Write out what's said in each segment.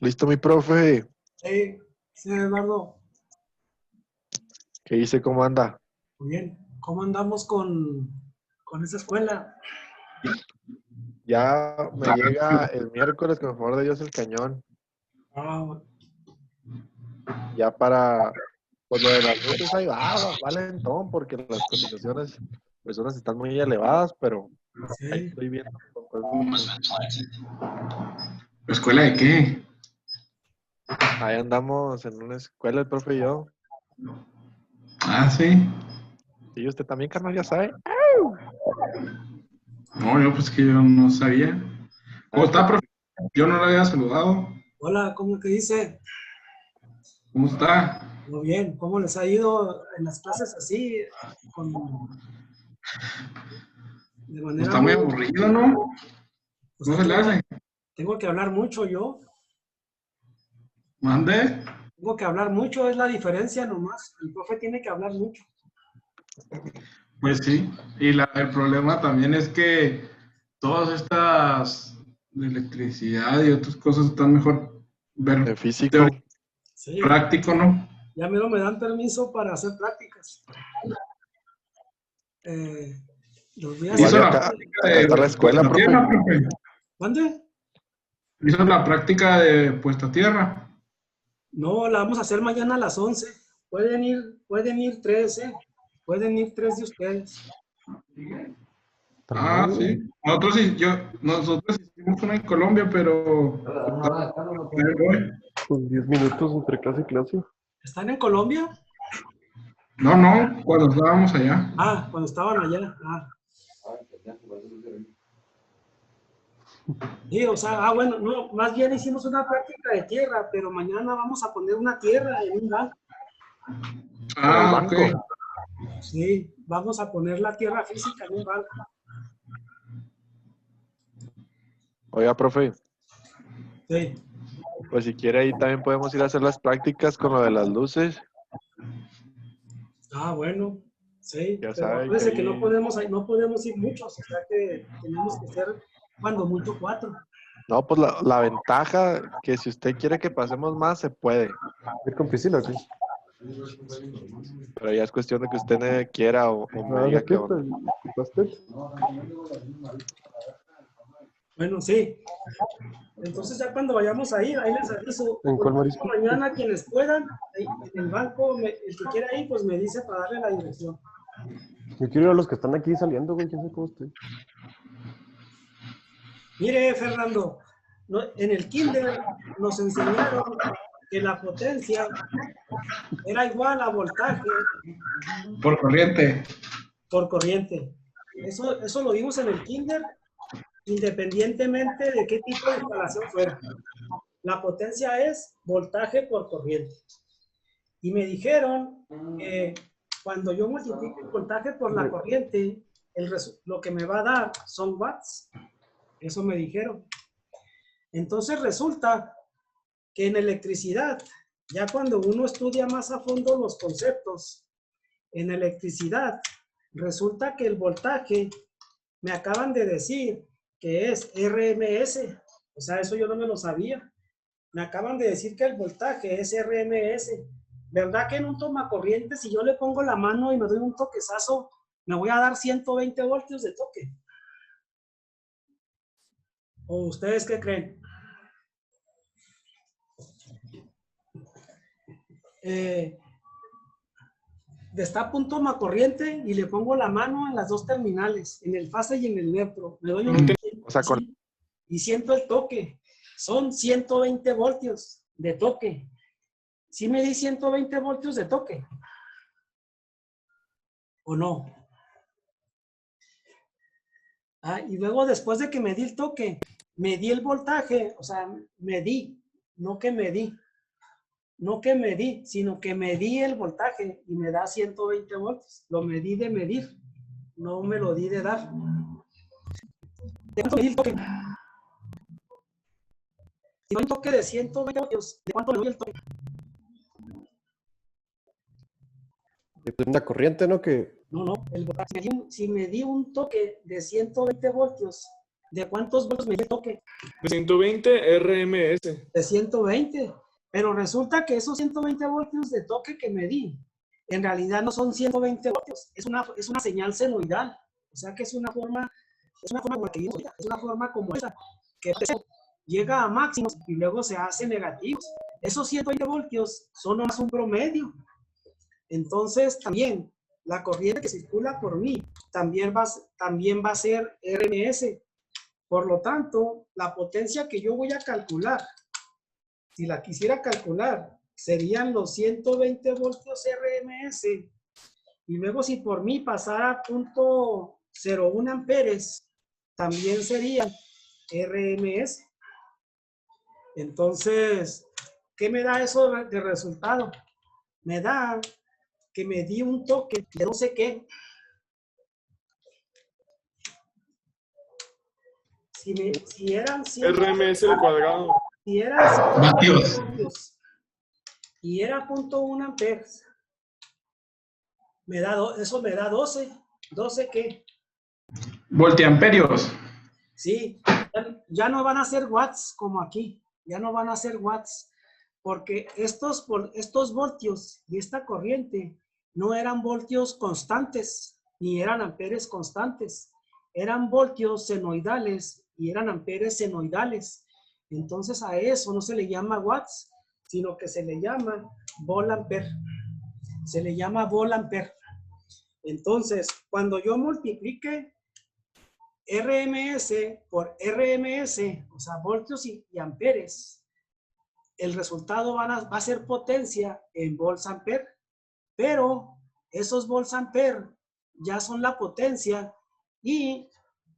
Listo, mi profe. Sí, Eduardo, ¿Qué dice? ¿Cómo anda? muy bien. ¿Cómo andamos con esa escuela? Ya me llega el miércoles, con el favor de Dios, el cañón. Ah, Ya para, pues lo de las luces ahí va lentón, porque las cotizaciones, pues unas están muy elevadas, pero ahí sí. estoy viendo cosas. ¿Escuela de qué? Ahí andamos en una escuela, el profe y yo. Ah, sí. Y usted también, carnal, ya sabe. No, yo pues que yo no sabía. Ah, ¿Cómo está, profe? Yo no lo había saludado. Hola, ¿cómo te dice? ¿Cómo está? Muy bien. ¿Cómo les ha ido en las clases así? Con, de Pues manera está muy muy... aburrido, ¿no? Pues ¿No hay se que le hablar, hace? tengo que hablar mucho yo. ¿Mande? Tengo que hablar mucho, es la diferencia nomás. El profe tiene que hablar mucho. Pues sí. Y el problema también es que todas estas de electricidad y otras cosas están mejor En ver físico. teoría Sí, práctico, ¿no? ya mero me dan permiso para hacer prácticas. Eh, los voy a Igual Hizo hacer. ya la práctica acá está la de escuela, puesta a profe. tierra, profe. ¿Mande? Hizo la práctica de puesta a tierra. No, la vamos a hacer mañana a las 11. Pueden ir tres, ¿eh? Pueden ir tres de ustedes. Ah, sí. Nosotros hicimos una en Colombia, pero Pues 10 minutos entre clase y clase. ¿Están en Colombia? no, cuando estábamos allá. Ah, cuando estaban allá. Ah, sí, o sea, bueno, no, más bien hicimos una práctica de tierra, pero mañana vamos a poner una tierra en un banco. En el Ah, ok. banco. Sí, vamos a poner la tierra física en un banco. Oiga, profe, Sí. pues si quiere ahí también podemos ir a hacer las prácticas con lo de las luces. Ah, bueno, sí, Ya pero sabe que acuérdense que ahí... no podemos ir muchos, o sea que tenemos que ser cuando mucho cuatro. No, pues la ventaja que si usted quiere que pasemos más, se puede. ¿Ir con Priscila o qué? Pero ya es cuestión de que usted quiera o me ¿De diga qué qué? onda. ¿Pastel? Bueno, sí. Entonces ya cuando vayamos ahí les aviso. ¿En Por cuál ejemplo, marisco? mañana quienes puedan, ahí en el banco, el que quiera ir, pues me dice para darle la dirección. Yo quiero ir a los que están aquí saliendo, güey. ¿Quién sabe cómo estoy? Mire, Fernando, en el kinder nos enseñaron que la potencia era igual a voltaje Por corriente. por corriente. Eso lo vimos en el kinder, independientemente de qué tipo de instalación fuera. La potencia es voltaje por corriente. Y me dijeron que cuando yo multiplico el voltaje por la corriente, lo que me va a dar son watts. Eso me dijeron. Entonces resulta que en electricidad, ya cuando uno estudia más a fondo los conceptos, en electricidad, resulta que el voltaje, me acaban de decir que es RMS. O sea, eso yo no me lo sabía. Me acaban de decir que el voltaje es RMS. ¿Verdad que en un tomacorriente, si yo le pongo la mano y me doy un toquezazo, me voy a dar 120 voltios de toque? ¿O ustedes qué creen? Eh, Destapo un tomacorriente y le pongo la mano en las dos terminales, en el fase y en el neutro. Le doy un O sea, con... y siento el toque. Son 120 voltios de toque. ¿Sí me di 120 voltios de toque? ¿O no? Ah, y luego después de que me di el toque, me di el voltaje, o sea, me di, no que me di, no que me di, sino que me di el voltaje y me da 120 voltios. Lo medí de medir, no me lo di de dar. ¿De cuánto me di el toque? Si doy un toque de 120 voltios, ¿de cuánto le doy el toque? Depende de la corriente, ¿no? Que No, el voltaje. Si me di un toque de 120 voltios, ¿De cuántos voltios me dio el toque? De 120 RMS. De 120. Pero resulta que esos 120 voltios de toque que me di, en realidad no son 120 voltios, es una señal senoidal. O sea que es una forma como que vimos, es una forma como esta, que llega a máximos y luego se hace negativos. Esos 120 voltios son nomás un promedio. Entonces también la corriente que circula por mí también va a ser RMS. Por lo tanto, la potencia que yo voy a calcular, si la quisiera calcular, serían los 120 voltios RMS. Y luego si por mí pasara a 0.01 amperes, también serían RMS. Entonces, ¿qué me da eso de resultado? Me da que me di un toque de no sé qué. Si eran 100 RMS al cuadrado. si eran Vatios. voltios y era 0.1 amperes, eso me da 12. ¿12 qué? Voltiamperios. Sí, ya no van a ser watts como aquí. Ya no van a ser watts. Porque estos voltios y esta corriente no eran voltios constantes, ni eran amperes constantes. Eran voltios senoidales y eran amperes senoidales. Entonces a eso no se le llama watts, sino que se le llama volt-ampere. Se le llama volt-ampere. Entonces, cuando yo multiplique RMS por RMS, o sea, voltios y amperes, el resultado va a ser potencia en volts-ampere, pero esos volts-ampere ya son la potencia y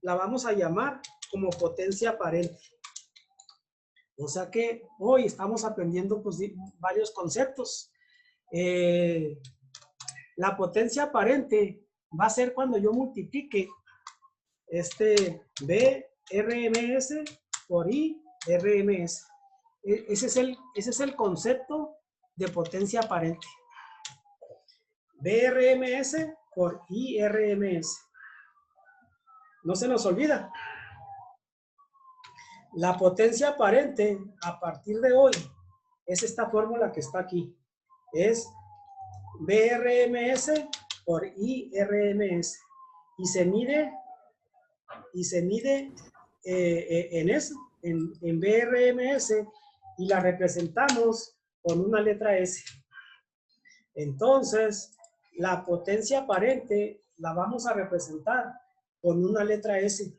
la vamos a llamar como potencia aparente. O sea que hoy estamos aprendiendo pues, varios conceptos. La potencia aparente va a ser cuando yo multiplique BRMS por IRMS. Ese es el concepto de potencia aparente. BRMS por IRMS. No se nos olvida. La potencia aparente a partir de hoy es esta fórmula que está aquí. Es BRMS por IRMS. Y se mide en eso, en BRMS, y la representamos con una letra S. Entonces, la potencia aparente la vamos a representar con una letra S.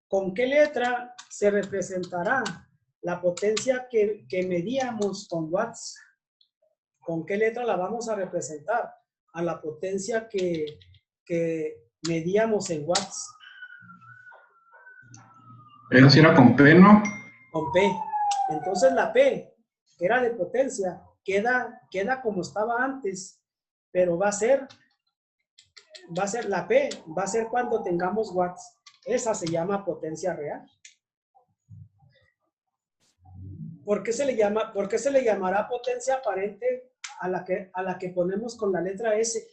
¿Con qué letra se representará la potencia que medíamos con watts? ¿Con qué letra la vamos a representar a la potencia que medíamos en watts? Eso sí era con P, ¿no? Con P. Entonces la P, que era de potencia, queda como estaba antes, pero va a ser la P, va a ser cuando tengamos watts. Esa se llama potencia real. ¿Por qué se le llamará potencia aparente a la que ponemos con la letra S?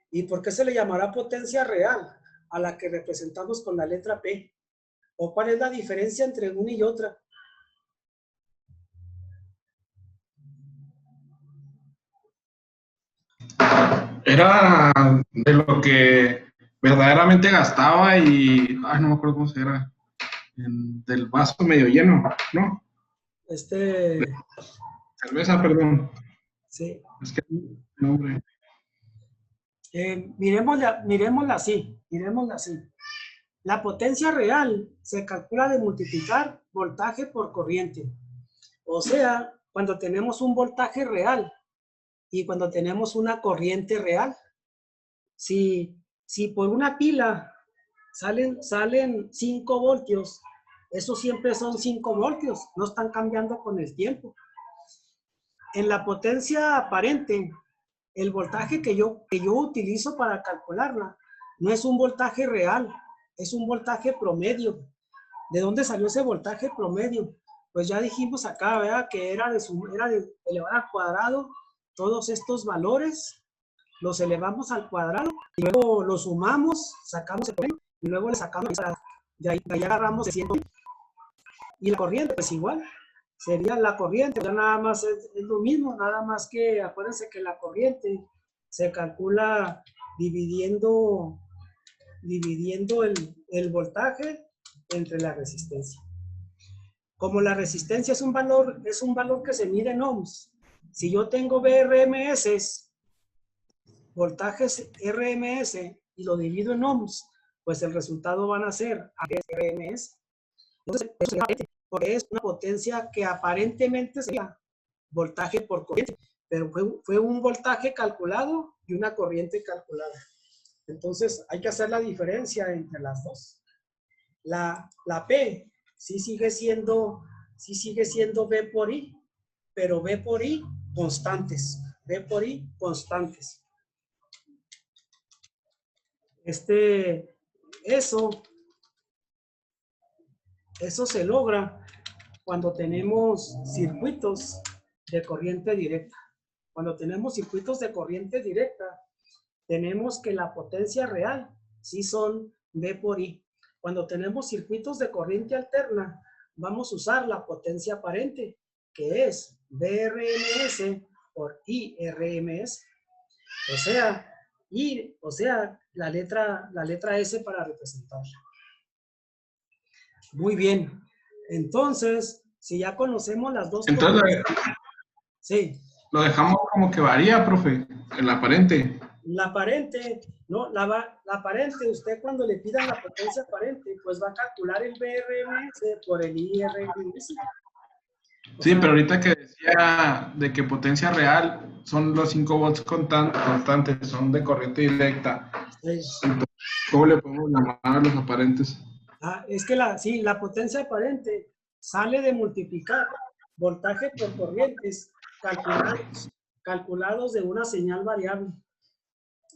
¿Y por qué se le llamará potencia real a la que representamos con la letra P? ¿O cuál es la diferencia entre una y otra? Era de lo que verdaderamente gastaba y... Ay, no me acuerdo cómo se era. Del vaso medio lleno, ¿no? Cerveza, perdón. Sí. Es que... Nombre. Miremosla así. La potencia real se calcula de multiplicar voltaje por corriente. O sea, cuando tenemos un voltaje real y cuando tenemos una corriente real. Si por una pila salen 5 voltios, eso siempre son 5 voltios, no están cambiando con el tiempo. En la potencia aparente, el voltaje que yo utilizo para calcularla no es un voltaje real, es un voltaje promedio. ¿De dónde salió ese voltaje promedio? Pues ya dijimos acá, ¿verdad? Que era de elevado al cuadrado todos estos valores los elevamos al cuadrado y luego los sumamos, sacamos el corriente y luego le sacamos, de ahí agarramos el 120. Y la corriente, pues igual, sería la corriente, ya nada más es lo mismo, nada más que acuérdense que la corriente se calcula dividiendo el voltaje entre la resistencia. Como la resistencia es un valor que se mide en ohms, si yo tengo VRMS, voltajes RMS, y lo divido en ohms, pues el resultado van a ser RMS. Entonces, porque es una potencia que aparentemente sería voltaje por corriente, pero fue un voltaje calculado y una corriente calculada. Entonces, hay que hacer la diferencia entre las dos. La P sí sigue siendo V por I, pero V por I constantes. V por I constantes. Eso se logra cuando tenemos circuitos de corriente directa. Cuando tenemos circuitos de corriente directa, tenemos que la potencia real sí son V por I. Cuando tenemos circuitos de corriente alterna, vamos a usar la potencia aparente, que es VRMS por IRMS. O sea, la letra S para representarla. Muy bien. Entonces, si ya conocemos las dos Entonces, sí. Lo dejamos como que varía, profe, el aparente. La aparente, no, la aparente, usted cuando le pidan la potencia aparente, pues va a calcular el VRMS por el IRMS. Sí, pero ahorita que decía de que potencia real son los 5 volts constantes, son de corriente directa. Sí. Entonces, ¿cómo le podemos llamar a los aparentes? Es que la potencia aparente sale de multiplicar voltaje por corrientes calculados de una señal variable.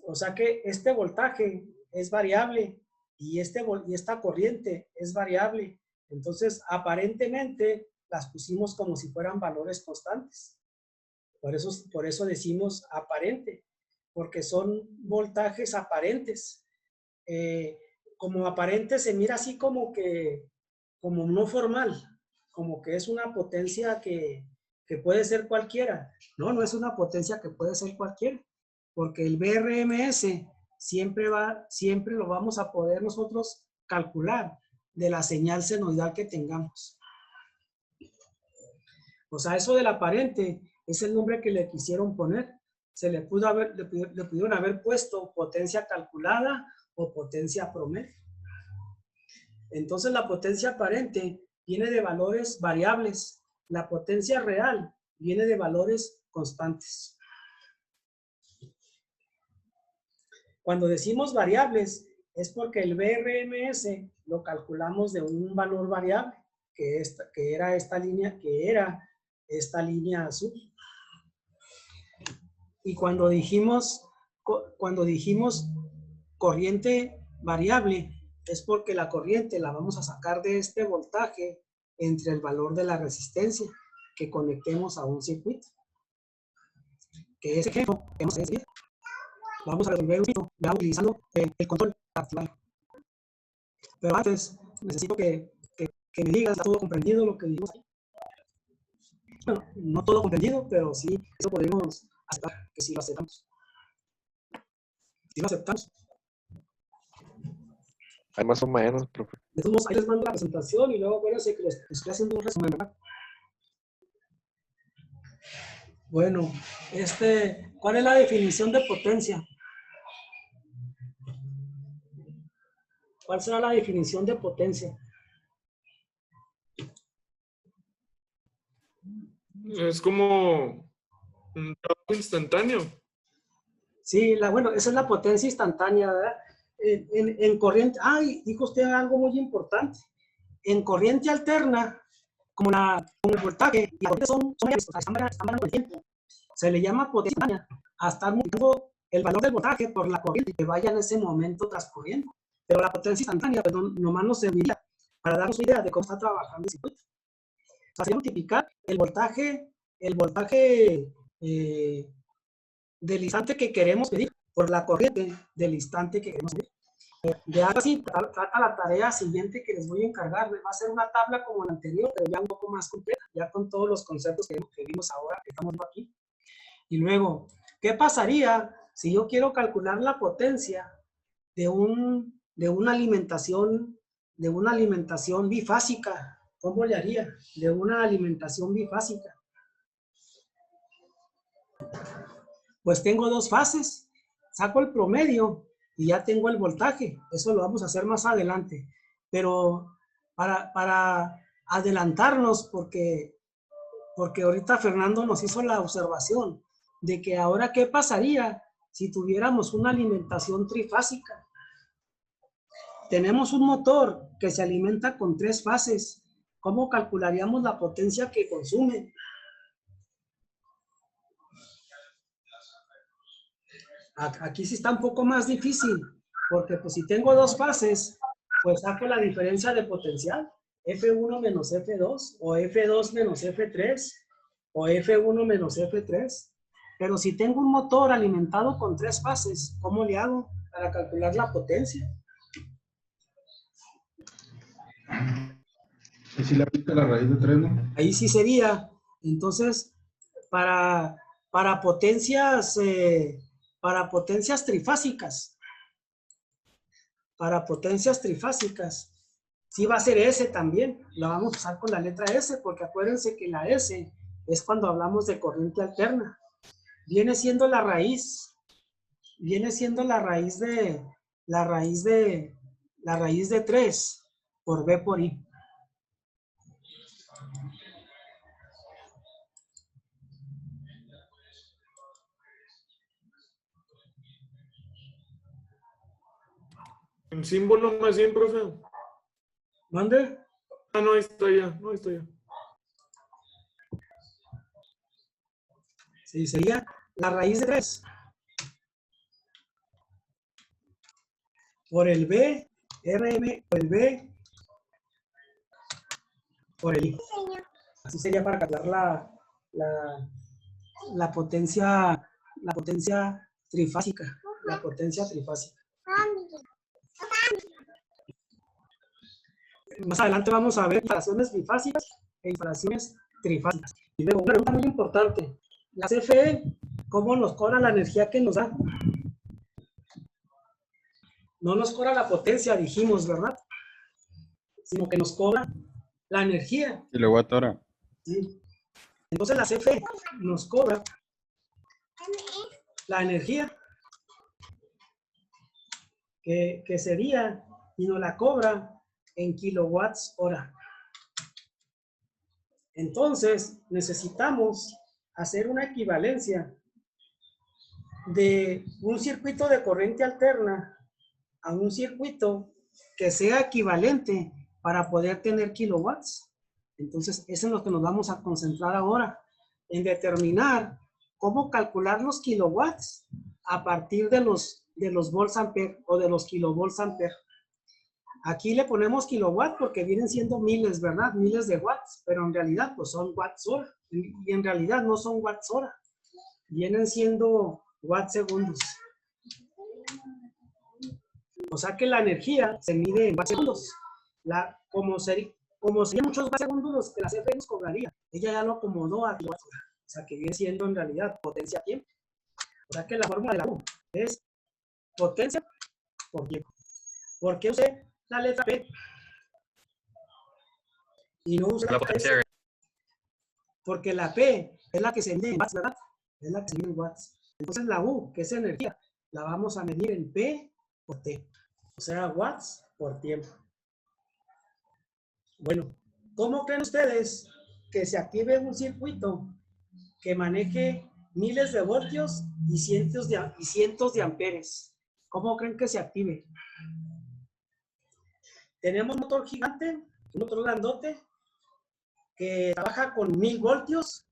O sea que este voltaje es variable y esta corriente es variable. Entonces, aparentemente las pusimos como si fueran valores constantes. Por eso decimos aparente, porque son voltajes aparentes. Como aparente se mira así como no formal, como que es una potencia que puede ser cualquiera. No, no es una potencia que puede ser cualquiera, porque el VRMS siempre lo vamos a poder nosotros calcular de la señal senoidal que tengamos. O sea, eso del aparente es el nombre que le quisieron poner. Le pudieron haber puesto potencia calculada o potencia promedio. Entonces la potencia aparente viene de valores variables. La potencia real viene de valores constantes. Cuando decimos variables es porque el VRMS lo calculamos de un valor variable, que era esta línea azul. Y cuando dijimos corriente variable, es porque la corriente la vamos a sacar de este voltaje entre el valor de la resistencia que conectemos a un circuito. Que ese ejemplo vamos a resolver ya utilizando el control activado. Pero antes necesito que me digas, ¿está todo comprendido lo que dijimos ahí? Bueno, no todo comprendido, pero sí, eso podemos aceptar, que sí lo aceptamos. Si lo aceptamos. Hay más o menos, profe. De todos modos, ahí les mando la presentación y luego acuérdense que les estoy haciendo un resumen, ¿verdad? Bueno, ¿cuál es la definición de potencia? ¿Cuál será la definición de potencia? Es como un trabajo instantáneo. Sí, bueno, esa es la potencia instantánea, ¿verdad? En corriente, dijo usted algo muy importante. En corriente alterna, como el voltaje y la corriente son están variando el tiempo, se le llama potencia instantánea a estar multiplicando el valor del voltaje por la corriente que vaya en ese momento transcurriendo. Pero la potencia instantánea pues, nomás nos serviría para darnos una idea de cómo está trabajando el circuito. O sea, sería multiplicar el voltaje del instante que queremos medir, por la corriente del instante que queremos medir. De algo así trata la tarea siguiente que les voy a encargar. Va a ser una tabla como la anterior, pero ya un poco más completa, ya con todos los conceptos que vimos ahora, que estamos viendo aquí. Y luego, ¿qué pasaría si yo quiero calcular la potencia de una alimentación bifásica? ¿Cómo le haría? De una alimentación bifásica. Pues tengo dos fases, saco el promedio y ya tengo el voltaje. Eso lo vamos a hacer más adelante. Pero para adelantarnos, porque ahorita Fernando nos hizo la observación de que ahora qué pasaría si tuviéramos una alimentación trifásica. Tenemos un motor que se alimenta con 3 fases. ¿Cómo calcularíamos la potencia que consume? Aquí sí está un poco más difícil, porque pues si tengo 2 fases, pues saco la diferencia de potencial, F1 menos F2, o F2 menos F3, o F1 menos F3. Pero si tengo un motor alimentado con 3 fases, ¿cómo le hago para calcular la potencia? ¿Y si le aplica la raíz de 3, no? Ahí sí sería, entonces, para potencias trifásicas, sí va a ser S también, la vamos a usar con la letra S, porque acuérdense que la S es cuando hablamos de corriente alterna. Viene siendo la raíz de 3 por B por I. En símbolo más bien, profe. ¿Mande? Ah, no, ahí está ya. No, ahí está ya. Sí, sería la raíz de 3 por el B, RM, por el B, por el I. Así sería para calcular la potencia trifásica. La potencia trifásica. Más adelante vamos a ver instalaciones bifásicas e instalaciones trifásicas. Y luego, una pregunta muy importante. La CFE, ¿cómo nos cobra la energía que nos da? No nos cobra la potencia, dijimos, ¿verdad? Sino que nos cobra la energía. Kilowatt hora. ¿Sí? Entonces la CFE nos cobra la energía que sería, y nos la cobra en kilowatts hora. Entonces necesitamos hacer una equivalencia de un circuito de corriente alterna a un circuito que sea equivalente para poder tener kilowatts. Entonces, eso es lo que nos vamos a concentrar ahora, en determinar cómo calcular los kilowatts a partir de los volts ampere o de los kilovolts ampere. Aquí le ponemos kilowatt porque vienen siendo miles, ¿verdad? Miles de watts, pero en realidad pues son watts hora. Y en realidad no son watts hora, vienen siendo watts segundos. O sea que la energía se mide en watts segundos. Como serían muchos watts segundos los que la CFE nos cobraría. Ella ya lo acomodó a kilowatts hora. O sea que viene siendo en realidad potencia tiempo. O sea que la fórmula de la U es potencia por tiempo. ¿Por qué usé la letra P? Y no usé la potencia. Porque la P es la que se mide en watts, ¿verdad? Es la que se mide en watts. Entonces la U, que es energía, la vamos a medir en P por T. O sea, watts por tiempo. Bueno, ¿cómo creen ustedes que se active un circuito que maneje miles de voltios y cientos de amperes? ¿Cómo creen que se active? Tenemos un motor gigante, un motor grandote, que trabaja con 1000 voltios,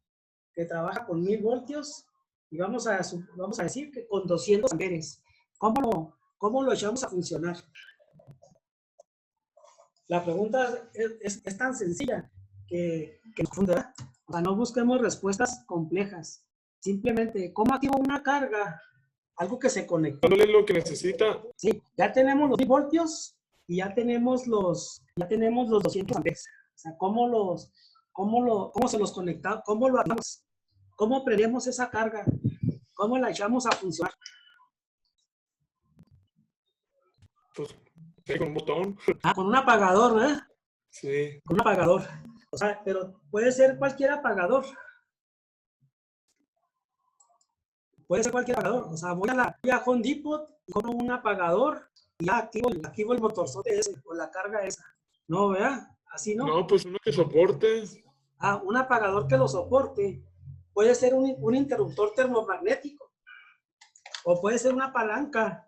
y vamos a decir que con 200 amperes. ¿Cómo lo echamos a funcionar? La pregunta es tan sencilla que nos confunde, ¿verdad? O sea, no busquemos respuestas complejas. Simplemente, ¿cómo activo una carga? Algo que se conectó. Dándole lo que necesita. Sí, ya tenemos los 1000 voltios y ya tenemos los 200 amperes. O sea, ¿cómo se los conectamos? ¿Cómo lo hacemos? ¿Cómo prendemos esa carga? ¿Cómo la echamos a funcionar? Pues, sí, con un botón. Ah, con un apagador, ¿verdad? Sí. Con un apagador. O sea, pero puede ser cualquier apagador. Puede ser cualquier apagador. O sea, voy a Home Depot y compro un apagador y ya activo el motorzote ese o la carga esa. No, ¿verdad? Así no. No, pues uno que soporte. Ah, un apagador que lo soporte. Puede ser un interruptor termomagnético. O puede ser una palanca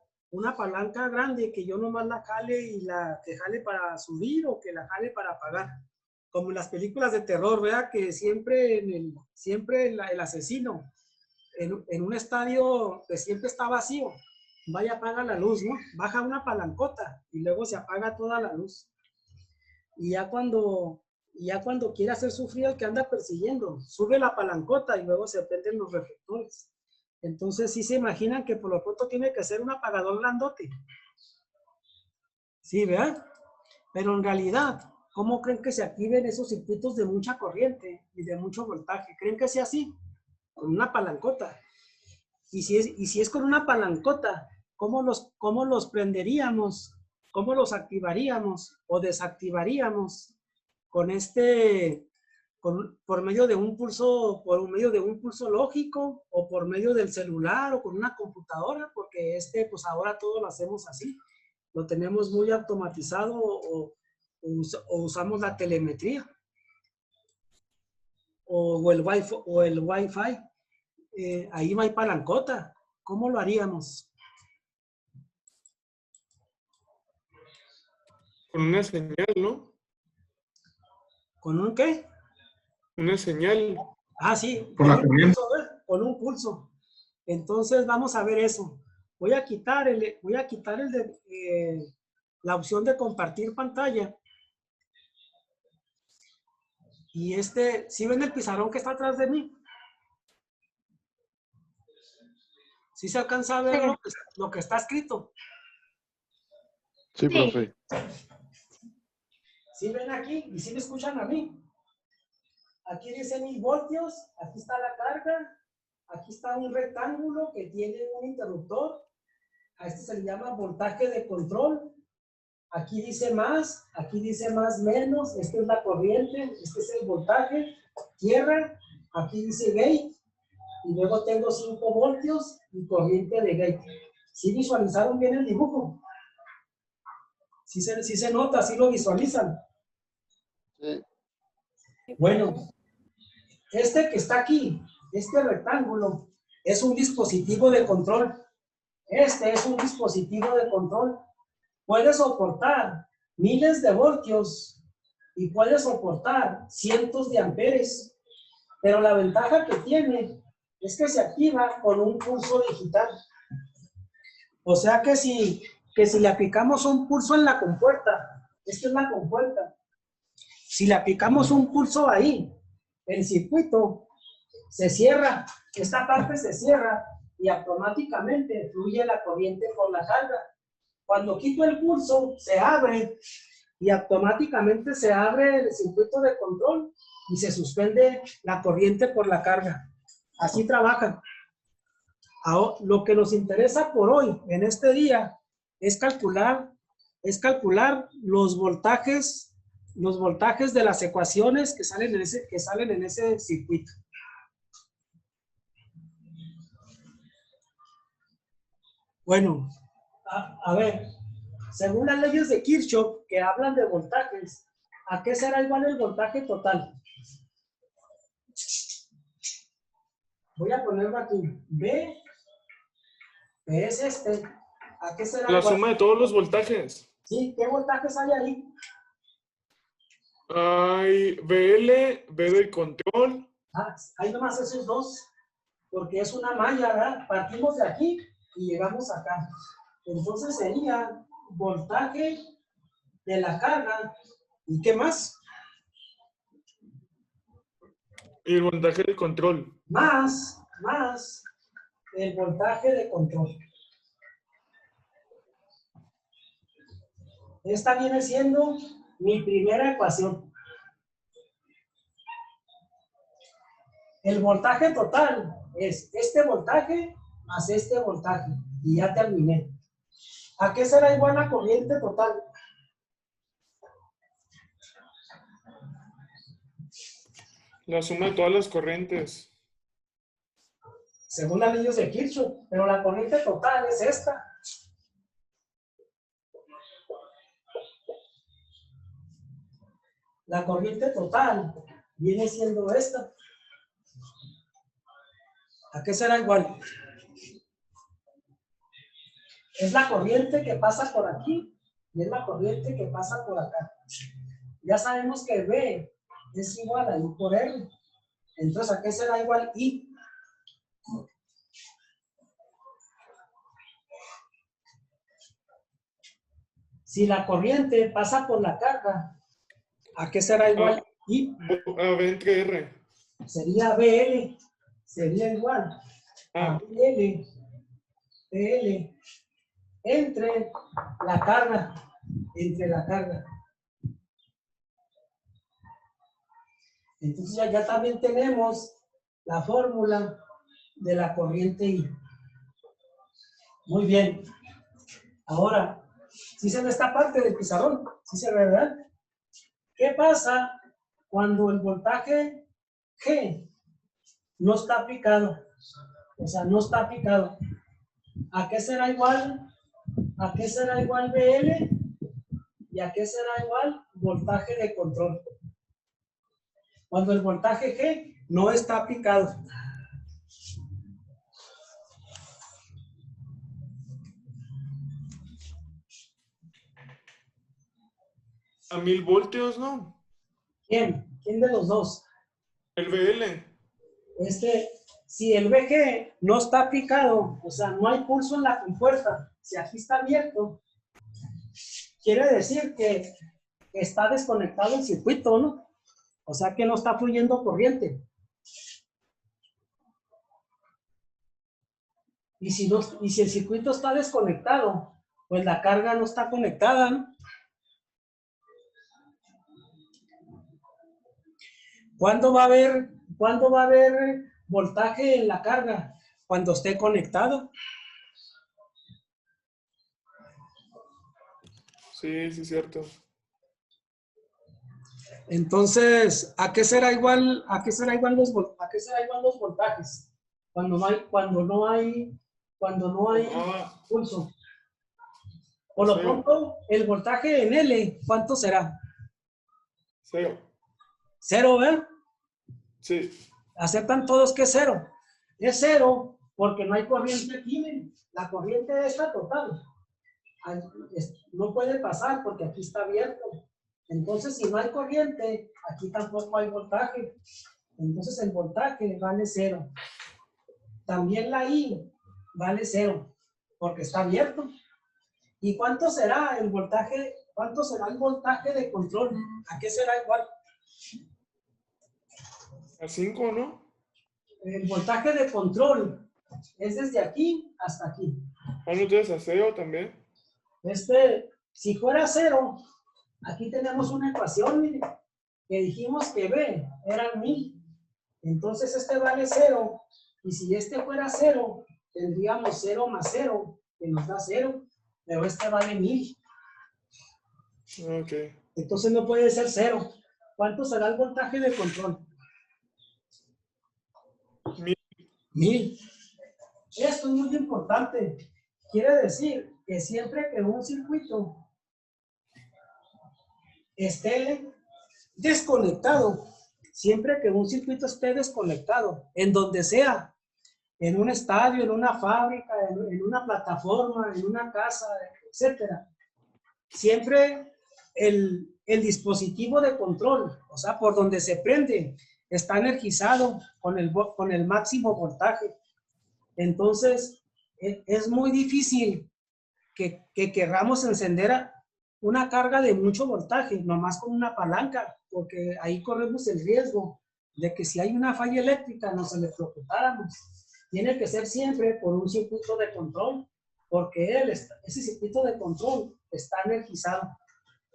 grande que yo nomás la jale y que jale para subir o que la jale para apagar. Como en las películas de terror, ¿verdad? Que siempre el asesino en un estadio que siempre está vacío, vaya, apaga la luz, ¿no? Baja una palancota y luego se apaga toda la luz. Y ya cuando quiere hacer sufrir al que anda persiguiendo, sube la palancota y luego se prenden los reflectores. Entonces sí se imaginan que por lo pronto tiene que ser un apagador grandote. Sí, ¿verdad? Pero en realidad, ¿cómo creen que se activen esos circuitos de mucha corriente y de mucho voltaje? ¿Creen que sea así? Con una palancota. Y si es con una palancota, ¿cómo los prenderíamos? ¿Cómo los activaríamos o desactivaríamos por medio de un pulso lógico o por medio del celular o con una computadora? Porque pues ahora todo lo hacemos así. Lo tenemos muy automatizado o usamos la telemetría o el Wi-Fi. Ahí no hay palancota. ¿Cómo lo haríamos? Con una señal, ¿no? ¿Con un qué? Una señal. Ah, sí, Por la corriente. con un pulso. Entonces vamos a ver eso. Voy a quitar la opción de compartir pantalla. Y ¿sí ven el pizarrón que está atrás de mí? ¿Sí se alcanza a ver lo que está escrito? Sí, profe. ¿Sí ven aquí? ¿Y sí me escuchan a mí? Aquí dice 1000 voltios, aquí está la carga, aquí está un rectángulo que tiene un interruptor, a este se le llama voltaje de control, aquí dice más menos, esta es la corriente, este es el voltaje, tierra, aquí dice gate, y luego tengo 5 voltios y corriente de gate. ¿Sí visualizaron bien el dibujo? ¿Sí se nota? ¿Sí lo visualizan? Sí. Bueno, este que está aquí, este rectángulo, es un dispositivo de control. Este es un dispositivo de control. Puede soportar miles de voltios y puede soportar cientos de amperes. Pero la ventaja que tiene es que se activa con un pulso digital. O sea que si le aplicamos un pulso en la compuerta, esta es la compuerta, si le aplicamos un pulso ahí, el circuito se cierra, esta parte se cierra y automáticamente fluye la corriente por la carga. Cuando quito el pulso, se abre y automáticamente se abre el circuito de control y se suspende la corriente por la carga. Así trabaja. Ahora, lo que nos interesa por hoy, en este día, es calcular los voltajes de las ecuaciones que salen en ese circuito. Bueno, a ver, según las leyes de Kirchhoff que hablan de voltajes, ¿a qué será igual el voltaje total? Voy a ponerlo aquí. B es ¿a qué será La igual? suma de todos los voltajes. Sí, ¿qué voltajes hay ahí? Hay BL, B del control. Ah, hay nomás esos dos, porque es una malla, ¿verdad? Partimos de aquí y llegamos acá. Entonces sería voltaje de la carga. ¿Y qué más? Y el voltaje del control. Más más el voltaje de control. Esta viene siendo mi primera ecuación. El voltaje total es este voltaje más este voltaje. Y ya terminé. ¿A qué será igual la corriente total? La suma de todas las corrientes. Según las leyes de Kirchhoff, pero la corriente total es esta. La corriente total viene siendo esta. ¿A qué será igual? Es la corriente que pasa por aquí y es la corriente que pasa por acá. Ya sabemos que B es igual a I por R. Entonces, ¿a qué será igual I? Si la corriente pasa por la carga, ¿a qué será igual I? A B entre R. Sería BL. Sería igual a BL entre la carga. Entonces ya también tenemos la fórmula de la corriente I. Muy bien. Ahora, ¿sí se ve esta parte del pizarrón? ¿Sí se ve, verdad? ¿Qué pasa cuando el voltaje G no está aplicado? O sea, no está aplicado. ¿A qué será igual? ¿A qué será igual BL? ¿Y a qué será igual voltaje de control? Cuando el voltaje G no está aplicado. A 1000 voltios, ¿no? ¿Quién? ¿Quién de los dos? El BL. Si el VG no está aplicado, o sea, no hay pulso en la compuerta, si aquí está abierto, quiere decir que está desconectado el circuito, ¿no? O sea, que no está fluyendo corriente. Y si el circuito está desconectado, pues la carga no está conectada, ¿no? ¿Cuándo va a haber voltaje en la carga? Cuando esté conectado. Sí, sí, cierto. Entonces, ¿a qué será igual los voltajes? Cuando no hay pulso. Por lo pronto, el voltaje en L, ¿cuánto será? 0. 0, ¿verdad? Sí. Aceptan todos que es 0. Es 0 porque no hay corriente aquí, miren. La corriente está total. No puede pasar porque aquí está abierto. Entonces, si no hay corriente, aquí tampoco hay voltaje. Entonces, el voltaje vale 0. También la I vale 0 porque está abierto. ¿Y cuánto será el voltaje? ¿Cuánto será el voltaje de control? ¿A qué será igual? A 5, ¿no? El voltaje de control es desde aquí hasta aquí. ¿No tienes a 0 también? Si fuera 0, aquí tenemos una ecuación, miren, que dijimos que B eran 1000. Entonces este vale 0. Y si este fuera 0, tendríamos 0 más 0, que nos da 0. Pero este vale 1000. Ok. Entonces no puede ser 0. ¿Cuánto será el voltaje de control? 1000. Esto es muy importante. Quiere decir que siempre que un circuito esté desconectado, en donde sea, en un estadio, en una fábrica, en una plataforma, en una casa, etcétera, siempre el dispositivo de control, o sea, por donde se prende, está energizado con el máximo voltaje. Entonces, es muy difícil que querramos encender una carga de mucho voltaje, nomás con una palanca, porque ahí corremos el riesgo de que si hay una falla eléctrica nos electrocutáramos. tiene que ser siempre por un circuito de control, porque ese circuito de control está energizado.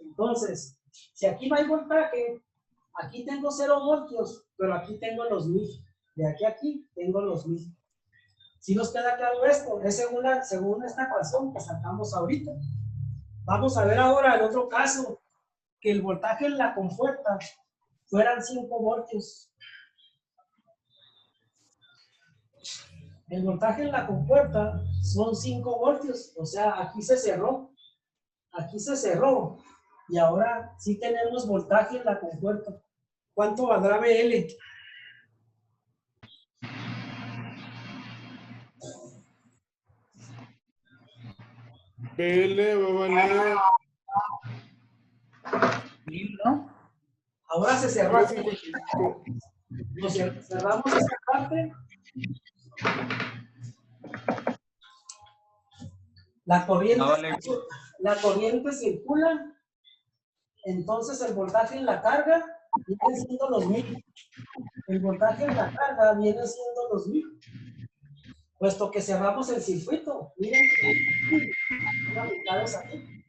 Entonces, si aquí no hay voltaje, aquí tengo 0 voltios, pero aquí tengo los 1000. De aquí a aquí tengo los 1000. Si nos queda claro esto, es según esta ecuación que sacamos ahorita. Vamos a ver ahora el otro caso, que el voltaje en la compuerta fueran 5 voltios. El voltaje en la compuerta son 5 voltios, o sea, aquí se cerró. Aquí se cerró. Y ahora sí tenemos voltaje en la compuerta. ¿Cuánto valdrá BL? BL va a valer ¿No? Ahora se cerró aquí. 355. Nos cerramos esta parte. La corriente circula. Entonces el voltaje en la carga viene siendo los 1000. El voltaje en la carga viene siendo los 1000. Puesto que cerramos el circuito. Miren, ubicados aquí.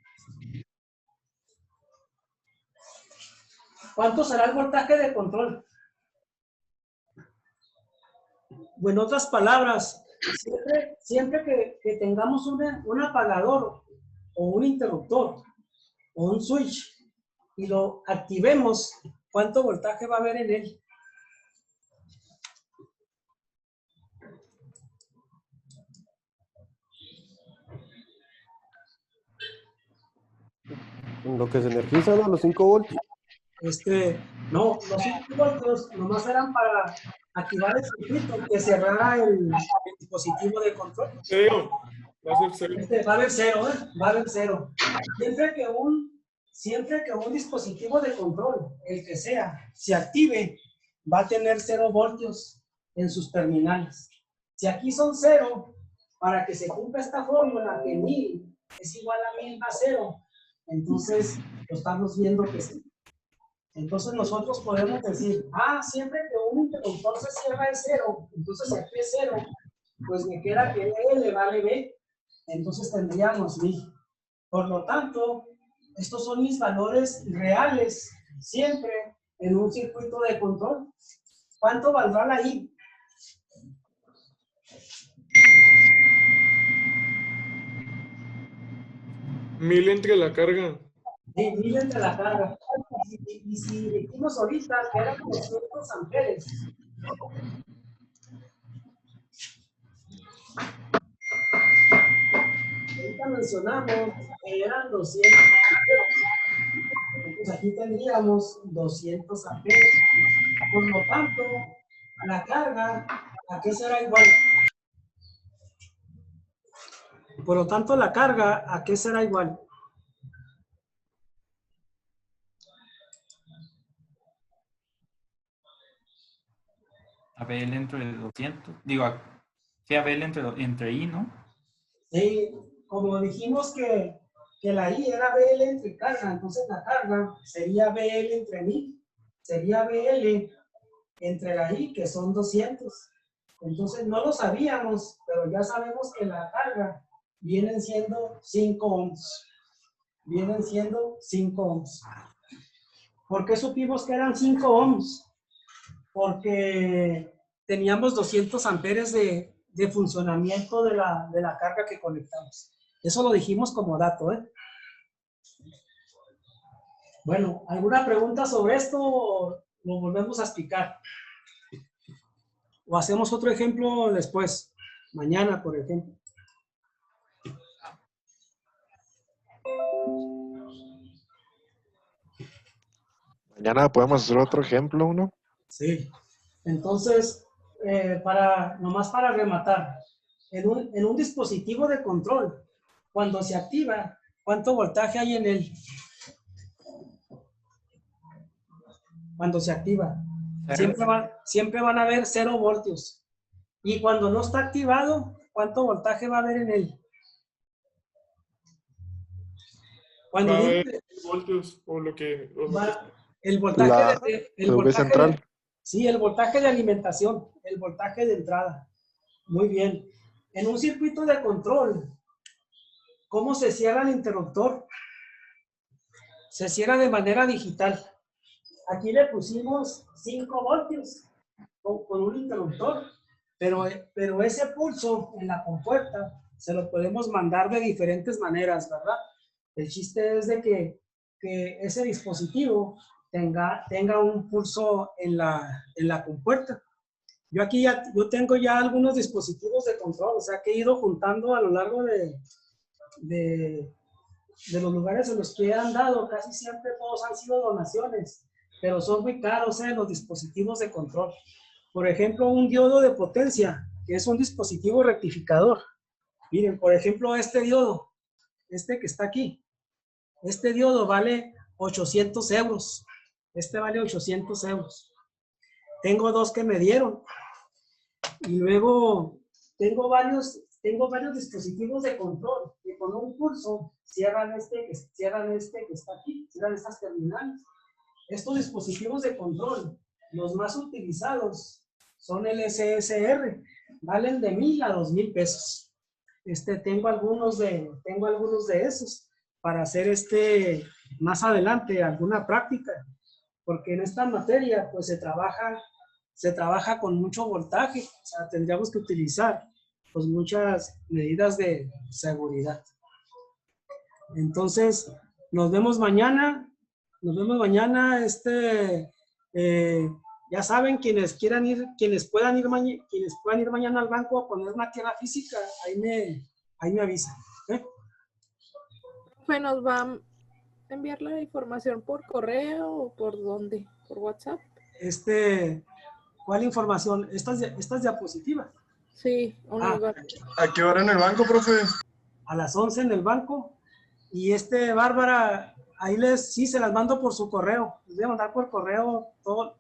¿Cuánto será el voltaje de control? O en otras palabras, siempre que tengamos un apagador o un interruptor o un switch y lo activemos, ¿cuánto voltaje va a haber en él? Lo que se energiza, ¿no? Los 5 voltios. No, los 5 voltios nomás eran para activar el circuito, que cerrara el dispositivo de control. Cero. Va a ser 0. Va a haber 0, ¿eh? Va a haber 0. Siempre que un dispositivo de control, el que sea, se active, va a tener 0 voltios en sus terminales. Si aquí son 0, para que se cumpla esta fórmula, que 1000 es igual a 1000 más 0, entonces lo estamos viendo que sí. Entonces nosotros podemos decir, siempre que un interruptor se cierra es 0, entonces si aquí es 0, pues me queda que L vale B, entonces tendríamos 1000. Por lo tanto, estos son mis valores reales, siempre en un circuito de control. ¿Cuánto valdrá la I? Mil entre la carga. Sí, 1000 entre la carga. Y si dijimos ahorita que eran 200 amperes, ahorita mencionamos que eran 200 amperes. Pues aquí tendríamos 200 amperes. Por lo tanto, la carga, ¿a qué será igual? Por lo tanto, la carga, ¿a qué será igual? A BL entre 200. Digo, sí, a BL entre I, ¿no? Sí, como dijimos que la I era BL entre carga, entonces la carga sería BL entre 1000. Sería BL entre la I, que son 200. Entonces no lo sabíamos, pero ya sabemos que la carga vienen siendo 5 ohms. Vienen siendo 5 ohms. ¿Por qué supimos que eran 5 ohms? Porque teníamos 200 amperes de funcionamiento de la carga que conectamos. Eso lo dijimos como dato, ¿eh? Bueno, ¿alguna pregunta sobre esto o lo volvemos a explicar? O hacemos otro ejemplo después, mañana, por ejemplo. Mañana podemos hacer otro ejemplo, ¿no? Sí. Entonces, nomás para rematar, en un dispositivo de control, cuando se activa, ¿cuánto voltaje hay en él? Cuando se activa. Siempre van a haber 0 voltios. Y cuando no está activado, ¿cuánto voltaje va a haber en él? Cuando Va a haber voltios o lo que... el voltaje V central. sí, el voltaje de alimentación, el voltaje de entrada. Muy bien. En un circuito de control, ¿cómo se cierra el interruptor? Se cierra de manera digital. Aquí le pusimos 5 voltios con un interruptor, pero ese pulso en la compuerta se lo podemos mandar de diferentes maneras, ¿verdad? El chiste es de que ese dispositivo tenga un pulso en la compuerta. Yo tengo ya algunos dispositivos de control, o sea que he ido juntando a lo largo de los lugares en los que han dado, casi siempre todos han sido donaciones, pero son muy caros los dispositivos de control. Por ejemplo, un diodo de potencia, que es un dispositivo rectificador. Miren, por ejemplo, este diodo, este que está aquí, este diodo vale 800 euros. Este vale 800 euros. Tengo 2 que me dieron. Y luego tengo varios dispositivos de control que con un pulso cierran este que está aquí, cierran estas terminales. Estos dispositivos de control, los más utilizados, son el SSR, valen de 1,000 a 2,000 pesos. Tengo algunos de esos para hacer más adelante alguna práctica, porque en esta materia pues se trabaja con mucho voltaje, o sea, tendríamos que utilizar pues muchas medidas de seguridad. Entonces, nos vemos mañana. Ya saben, quienes puedan ir mañana al banco a poner una tierra física, ahí me avisan. Pues nos va a enviar la información por correo o por dónde, por WhatsApp. ¿Cuál información? Estas diapositivas. Sí, ¿A qué hora en el banco, profe? A las 11 en el banco. Y Bárbara, ahí sí se las mando por su correo. Les voy a mandar por correo todas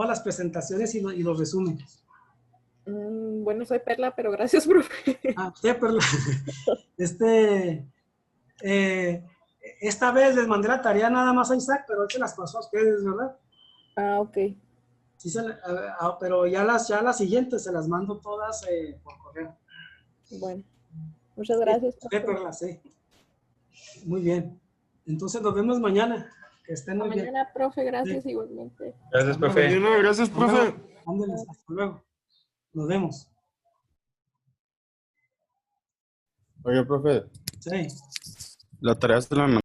las presentaciones y los resúmenes. Bueno, soy Perla, pero gracias, profe. Usted, Perla. Esta vez les mandé la tarea nada más a Isaac, pero él se las pasó a ustedes, ¿verdad? Ok. Sí, pero ya las siguientes se las mando todas por correo. Bueno, muchas gracias. Perla, sí. Muy bien. Entonces nos vemos mañana. Que estén muy bien. Mañana, profe, gracias igualmente. Gracias, profe. Gracias, profe. Ándeles, hasta luego. Nos vemos. Oye, profe. Sí. La tarea se la